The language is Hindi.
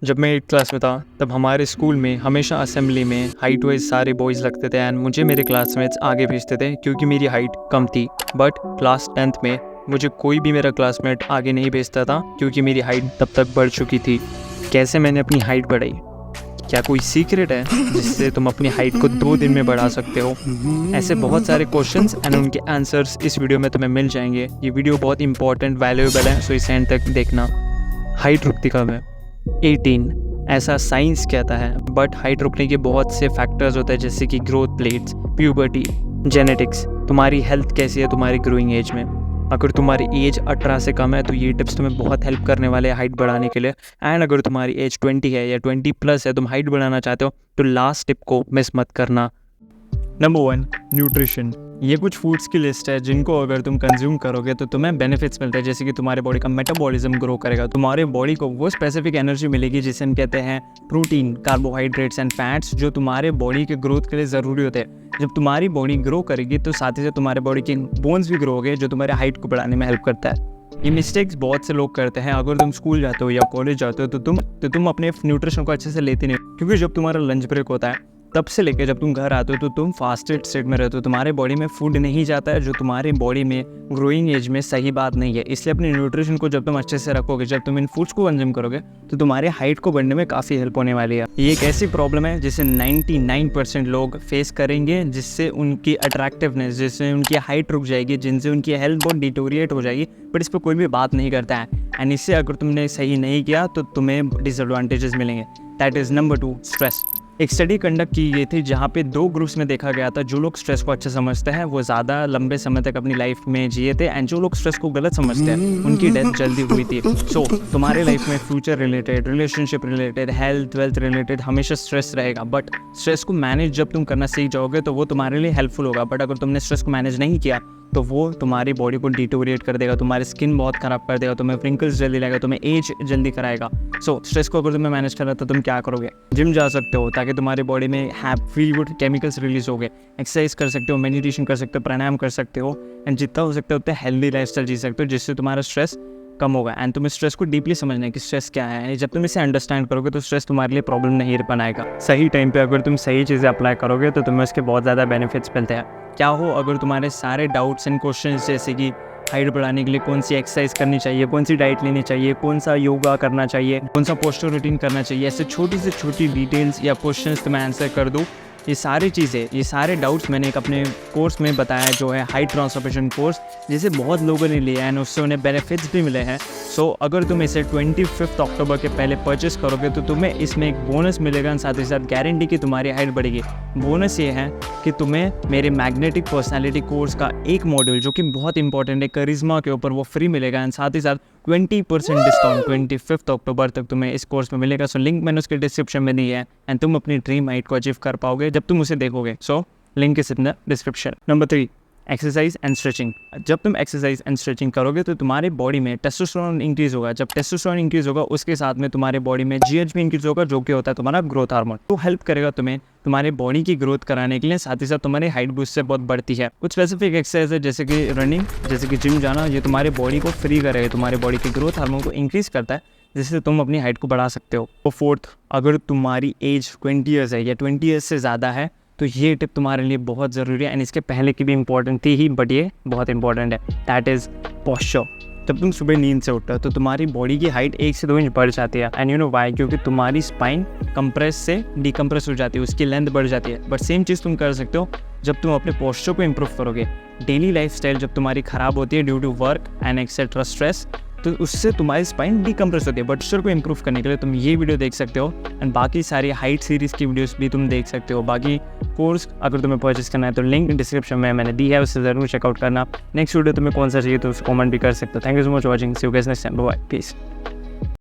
जब मैं 8th क्लास में था तब हमारे स्कूल में हमेशा असेंबली में हाइट वाइज सारे बॉयज़ लगते थे एंड मुझे मेरे क्लासमेट्स आगे भेजते थे क्योंकि मेरी हाइट कम थी। बट क्लास 10th में मुझे कोई भी मेरा क्लासमेट आगे नहीं भेजता था क्योंकि मेरी हाइट तब तक बढ़ चुकी थी। कैसे मैंने अपनी हाइट बढ़ाई? क्या कोई सीक्रेट है जिससे तुम अपनी हाइट को 2 दिन में बढ़ा सकते हो? ऐसे बहुत सारे क्वेश्चंस एंड उनके आंसर्स इस वीडियो में तुम्हें मिल जाएंगे। ये वीडियो बहुत इंपॉर्टेंट वैल्यूएबल है, सो इस एंड तक देखना। हाइट रुकती कब है? 18, ऐसा साइंस कहता है। बट हाइट रुकने के बहुत से फैक्टर्स होते हैं जैसे कि ग्रोथ प्लेट्स, प्यूबर्टी, जेनेटिक्स, तुम्हारी हेल्थ कैसी है तुम्हारी ग्रोइंग एज में। अगर तुम्हारी एज 18 से कम है तो ये टिप्स तुम्हें बहुत हेल्प करने वाले हैं हाइट बढ़ाने के लिए। एंड अगर तुम्हारी एज 20 है या 20+ है, तुम हाइट बढ़ाना चाहते हो तो लास्ट टिप को मिस मत करना। Number 1, nutrition. ये कुछ फूड्स की लिस्ट है जिनको अगर तुम कंज्यूम करोगे तो तुम्हें बेनिफिट्स मिलते हैं, जैसे कि तुम्हारे बॉडी का मेटाबॉलिज्म ग्रो करेगा, तुम्हारे बॉडी को वो स्पेसिफिक एनर्जी मिलेगी जिसे हम कहते हैं प्रोटीन, कार्बोहाइड्रेट्स एंड फैट्स, जो तुम्हारे बॉडी के ग्रोथ के लिए ज़रूरी होते हैं। जब तुम्हारी बॉडी ग्रो करेगी तो साथ ही साथ तुम्हारे बॉडी के बोन्स भी ग्रो होंगे जो तुम्हारे हाइट को बढ़ाने में हेल्प करता है। ये मिस्टेक्स बहुत से लोग करते हैं। अगर तुम स्कूल जाते हो या कॉलेज जाते हो तो तुम अपने न्यूट्रिशन को अच्छे से लेते नहीं, क्योंकि जब तुम्हारा लंच ब्रेक होता है तब से लेकर जब तुम घर आते हो तो तुम फास्टेड स्टेट में रहते हो, तुम्हारे बॉडी में फूड नहीं जाता है जो तुम्हारी बॉडी में ग्रोइंग एज में सही बात नहीं है। इसलिए अपने न्यूट्रिशन को जब तुम अच्छे से रखोगे, जब तुम इन फूड्स को कंज्यूम करोगे तो तुम्हारे हाइट को बढ़ने में काफ़ी हेल्प होने वाली है। ये एक ऐसी प्रॉब्लम है जिसे 99% लोग फेस करेंगे, जिससे उनकी अट्रैक्टिवनेस, जिससे उनकी हाइट रुक जाएगी, जिनसे उनकी हेल्थ बहुत डिटोरिएट हो जाएगी, बट इस पर कोई भी बात नहीं करता है। एंड इससे अगर तुमने सही नहीं किया तो तुम्हें डिसएडवांटेजेस मिलेंगे। That is number 2, stress. एक स्टडी कंडक्ट की गई थी जहाँ पे 2 ग्रुप्स में देखा गया था। जो लोग स्ट्रेस को अच्छा समझते हैं वो ज़्यादा लंबे समय तक अपनी लाइफ में जिए थे, एंड जो लोग स्ट्रेस को गलत समझते हैं उनकी डेथ जल्दी हुई थी। सो तुम्हारे लाइफ में future related, relationship related, health wealth related हमेशा स्ट्रेस रहेगा। बट स्ट्रेस को मैनेज जब तुम करना सीख जाओगे तो वो तुम्हारे लिए हेल्पफुल होगा। बट अगर तुमने स्ट्रेस को मैनेज नहीं किया तो वो तुम्हारी बॉडी को डिटोरिएट कर देगा, तुम्हारी स्किन बहुत ख़राब कर देगा, तुम्हें व्रिंकल्स जल्दी लगेगा, तुम्हें एज जल्दी कराएगा। सो स्ट्रेस को अगर तुम्हें मैनेज करना तो तुम क्या करोगे? जिम जा सकते हो ताकि तुम्हारी बॉडी में फील गुड केमिकल्स रिलीज हो गए। एक्सरसाइज कर सकते हो, मेडिटेशन कर सकते हो, प्राणायाम कर सकते हो, एंड जितना हो सकता है उतना हेल्दी लाइफस्टाइल जी सकते हो जिससे तुम्हारा स्ट्रेस कम होगा। एंड तुम्हें स्ट्रेस को डीपली समझना है कि स्ट्रेस क्या है। जब तुम इसे अंडरस्टैंड करोगे तो स्ट्रेस तुम्हारे लिए प्रॉब्लम नहीं बनाएगा। सही टाइम पे अगर तुम सही चीज़ें अप्लाई करोगे तो तुम्हें उसके बहुत ज़्यादा बेनिफिट्स मिलते हैं। क्या हो अगर तुम्हारे सारे डाउट्स एंड क्वेश्चंस, जैसे कि हाइट बढ़ाने के लिए कौन सी एक्सरसाइज करनी चाहिए, कौन सी डाइट लेनी चाहिए, कौन सा योगा करना चाहिए, कौन सा पोस्चर रूटीन करना चाहिए, ऐसे छोटी से छोटी डिटेल्स या क्वेश्चंस तो मैं आंसर कर दूँ। ये सारी चीज़ें, ये सारे डाउट्स मैंने एक अपने कोर्स में बताया जो है हाइट ट्रांसफॉर्मेशन कोर्स, जिसे बहुत लोगों ने लिया है एंड उससे उन्हें बेनिफिट्स भी मिले हैं। सो अगर तुम इसे 25 अक्टूबर के पहले परचेस करोगे तो तुम्हें इसमें एक बोनस मिलेगा, साथ ही साथ गारंटी कि तुम्हारी हाइट बढ़ेगी। बोनस ये है कि तुम्हें मेरे मैग्नेटिक पर्सनालिटी कोर्स का एक मॉड्यूल जो कि बहुत इंपॉर्टेंट है, करिश्मा के ऊपर, वो फ्री मिलेगा। एंड साथ ही साथ 20% डिस्काउंट 25 अक्टूबर तक तुम्हें इस कोर्स में मिलेगा। सो लिंक मैंने उसके डिस्क्रिप्शन में दी है एंड तुम अपनी ड्रीम हाइट को अचीव कर पाओगे जब तुम उसे देखोगे। So link is in the description. Number 3, exercise and stretching. जब तुम एक्सरसाइज एंड स्ट्रेचिंग करोगे तो तुम्हारे बॉडी में टेस्टोस्टेरोन इंक्रीज होगा। जब टेस्टोस्टेरोन इंक्रीज होगा उसके साथ में तुम्हारे बॉडी में GH भी इंक्रीज होगा, जो कि होता है तुम्हारा ग्रोथ हार्मोन। तो हेल्प करेगा तुम्हें तुम्हारे बॉडी की ग्रोथ कराने के लिए, साथ ही साथ तुम्हारी हाइट भी उससे बहुत बढ़ती है। कुछ स्पेसिफिक एक्सरसाइज है जैसे कि रनिंग, जैसे कि जिम जाना, ये तुम्हारे बॉडी को फ्री करेगा, तुम्हारे बॉडी के ग्रोथ हार्मोन को इंक्रीज करता है, जिससे तुम अपनी हाइट को बढ़ा सकते हो। तो 4th, अगर तुम्हारी एज 20 ईयर्स है या 20 ईयर्स से ज़्यादा है तो ये टिप तुम्हारे लिए बहुत ज़रूरी है। एंड इसके पहले की भी इंपॉर्टेंट थी ही, बट ये बहुत इंपॉर्टेंट है। That is posture. जब तुम सुबह नींद से उठते हो तो तुम्हारी बॉडी की हाइट 1 से 2 इंच बढ़ जाती है। And you know why? क्योंकि तुम्हारी स्पाइन कंप्रेस से डिकम्प्रेस हो जाती है, उसकी लेंथ बढ़ जाती है। बट सेम चीज़ तुम कर सकते हो जब तुम अपने पोस्चर को इंप्रूव करोगे। डेली लाइफस्टाइल जब तुम्हारी ख़राब होती है due to work and etcetera stress, तो उससे तुम्हारी स्पाइन डिकम्प्रेस होती है। बट पोस्चर को इंप्रूव करने के लिए तुम ये वीडियो देख सकते हो एंड बाकी सारी हाइट सीरीज़ की वीडियोस भी तुम देख सकते हो। बाकी कोर्स अगर तुम्हें परचेस करना है तो लिंक डिस्क्रिप्शन में मैंने दी है, उससे ज़रूर चेकआउट करना। नेक्स्ट वीडियो तुम्हें कौन सा चाहिए तो उसे कमेंट भी कर सकते हो। Thank you so much watching. See you guys next time. Bye, piece.